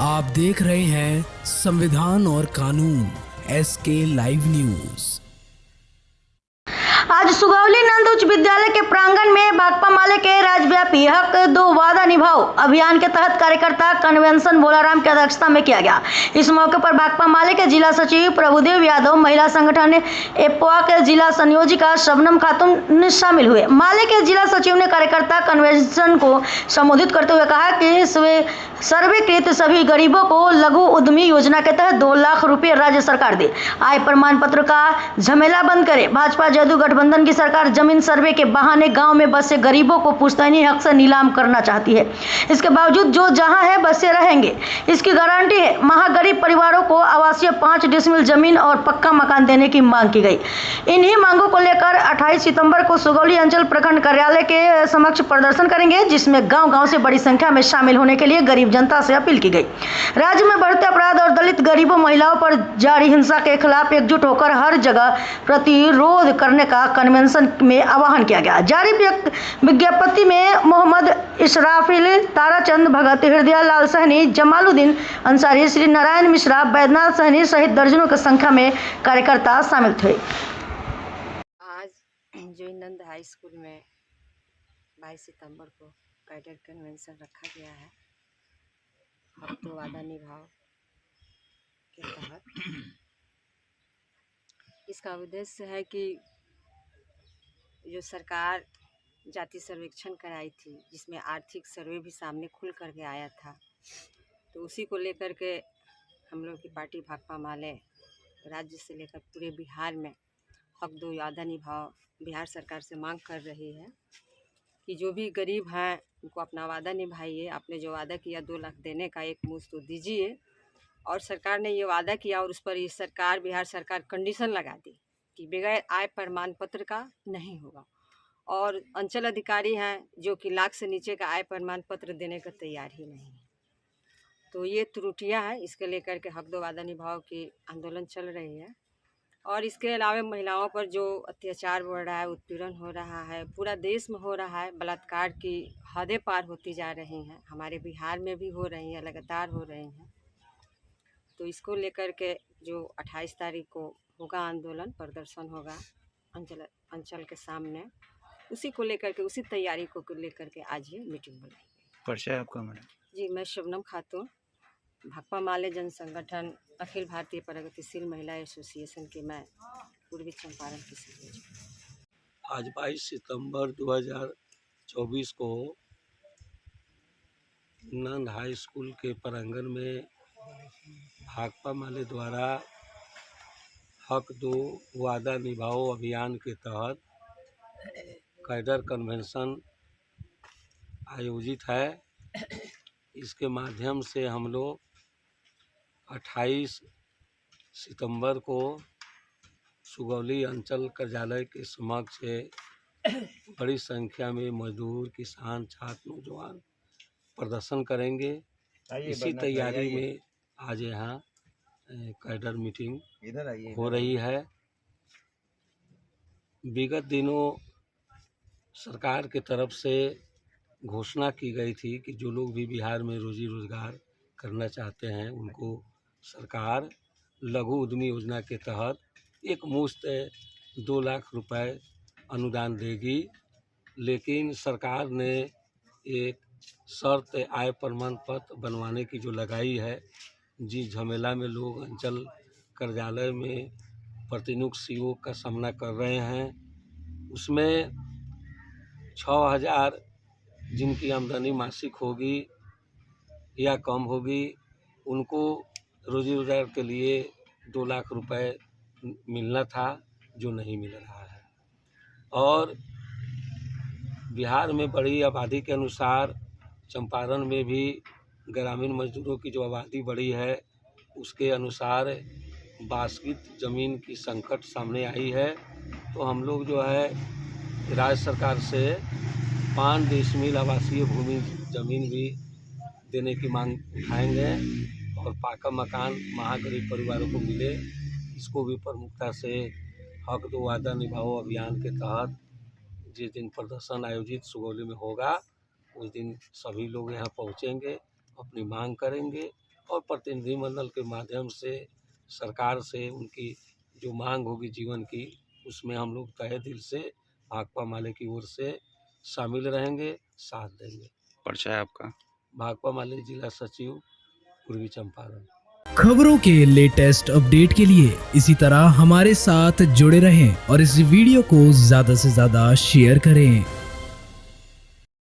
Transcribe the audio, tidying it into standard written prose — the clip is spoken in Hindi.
आप देख रहे हैं संविधान और कानून SK लाइव न्यूज। आज सुगौली नंद उच्च विद्यालय के प्रांगण में भाकपा माले के राज्यव्यापी हक दो वादा निभाओ अभियान के तहत कार्यकर्ता कन्वेंशन बोलाराम की अध्यक्षता में किया गया। इस मौके पर भाकपा माले के जिला सचिव प्रभुदेव यादव, महिला संगठन एपवा के जिला संयोजिका शबनम खातून शामिल हुए। माले के जिला सचिव ने कार्यकर्ता कन्वेंशन को संबोधित करते हुए कहा कि सर्वेकृत सभी गरीबों को लघु उद्यमी योजना के तहत 2 लाख रुपए राज्य सरकार दे। आय प्रमाण पत्र का झमेला बंद करे। भाजपा जदयू गठबंधन की सरकार जमीन सर्वे के बहाने गांव में बसे गरीबों को पुश्तैनी हक से नीलाम करना चाहती है। इसके बावजूद जो जहां है बसे रहेंगे, इसकी गारंटी है। महागरीब परिवारों को आवासीय 5 डिसमिल जमीन और पक्का मकान देने की मांग की गई। इन्हीं मांगों को लेकर 28 सितंबर को सुगौली अंचल प्रखंड कार्यालय के समक्ष प्रदर्शन करेंगे, जिसमें गांव-गांव से बड़ी संख्या में शामिल होने के लिए गरीब जनता से अपील की गई। राज्य में बढ़ते अपराध और दलित गरीबों महिलाओं पर जारी हिंसा के खिलाफ एकजुट होकर हर जगह प्रतिरोध करने का कन्वेंशन में आह्वान किया गया। जारी विज्ञप्ति में मोहम्मद इशराफिल, ताराचंद भगत, हृदय लाल सहनी, जमालुद्दीन अंसारी, श्री नारायण मिश्रा, बैद्यनाथ सहनी सहित दर्जनों की संख्या में कार्यकर्ता शामिल थे। आज जोईनंद हाई स्कूल में 22 सितंबर को कैडेट कन्वेंशन रखा गया है। हक दो वादा निभाओ के तहत इसका उद्देश्य है कि जो सरकार जाति सर्वेक्षण कराई थी, जिसमें आर्थिक सर्वे भी सामने खुल करके आया था, तो उसी को लेकर के हम लोग की पार्टी भाकपा माले राज्य से लेकर पूरे बिहार में हक दो वादा निभाओ बिहार सरकार से मांग कर रही है कि जो भी गरीब हैं उनको अपना वादा निभाइए। आपने जो वादा किया 2 लाख देने का, एक मुश्त तो दीजिए। और सरकार ने ये वादा किया और उस पर ये सरकार, बिहार सरकार कंडीशन लगा दी कि बगैर आय प्रमाण पत्र का नहीं होगा। और अंचल अधिकारी हैं जो कि लाख से नीचे का आय प्रमाण पत्र देने का तैयार ही नहीं है। तो ये त्रुटियां हैं। इसके लेकर के हक दो वादा निभाओ की आंदोलन चल रही है। और इसके अलावा महिलाओं पर जो अत्याचार बढ़ रहा है, उत्पीड़न हो रहा है, पूरा देश में हो रहा है, बलात्कार की हदें पार होती जा रही हैं, हमारे बिहार में भी हो रही हैं, लगातार हो रही हैं। तो इसको लेकर के जो 28 तारीख को होगा आंदोलन, प्रदर्शन होगा अंचल के सामने, उसी को लेकर के, उसी तैयारी को लेकर के आज ये मीटिंग बुलाई गई। परिचय आपका मैडम? जी, मैं शबनम खातून, भाकपा माले जन संगठन अखिल भारतीय प्रगतिशील महिला एसोसिएशन की मैं पूर्वी चंपारण की संयोजक। आज 22 सितंबर 2024 को नंद हाई स्कूल के प्रांगण में भाकपा माले द्वारा हक दो वादा निभाओ अभियान के तहत कैडर कन्वेंशन आयोजित है। इसके माध्यम से हम लोग 28 सितंबर को सुगौली अंचल कार्यालय के समक्ष बड़ी संख्या में मजदूर, किसान, छात्र, नौजवान प्रदर्शन करेंगे। इसी तैयारी में आज यहाँ कैडर मीटिंग हो रही है। विगत दिनों सरकार के तरफ से घोषणा की गई थी कि जो लोग भी बिहार में रोजी रोजगार करना चाहते हैं उनको सरकार लघु उद्यमी योजना के तहत एक मुश्त 2 लाख रुपए अनुदान देगी। लेकिन सरकार ने एक शर्त आय प्रमाण पत्र बनवाने की जो लगाई है, जिस झमेला में लोग अंचल कार्यालय में प्रतिनियुक्त CO का सामना कर रहे हैं, उसमें 6,000 जिनकी आमदनी मासिक होगी या कम होगी, उनको रोजी रोजगार के लिए 2 लाख रुपए मिलना था, जो नहीं मिल रहा है। और बिहार में बड़ी आबादी के अनुसार चंपारण में भी ग्रामीण मजदूरों की जो आबादी बढ़ी है, उसके अनुसार वास्तविक ज़मीन की संकट सामने आई है। तो हम लोग जो है राज्य सरकार से 5 डिसमिल आवासीय भूमि ज़मीन भी देने की मांग उठाएंगे और पक्का मकान महागरीब परिवारों को मिले, इसको भी प्रमुखता से हक दो वादा निभाओ अभियान के तहत जिस दिन प्रदर्शन आयोजित सुगौली में होगा, उस दिन सभी लोग यहाँ पहुँचेंगे, अपनी मांग करेंगे और प्रतिनिधिमंडल के माध्यम से सरकार से उनकी जो मांग होगी जीवन की, उसमें हम लोग तहे दिल से भाकपा माले की ओर से शामिल रहेंगे, साथ देंगे। परिचय है आपका? भाकपा माले जिला सचिव, पूर्वी चंपारण। खबरों के लेटेस्ट अपडेट के लिए इसी तरह हमारे साथ जुड़े रहें और इस वीडियो को ज्यादा से ज्यादा शेयर करें।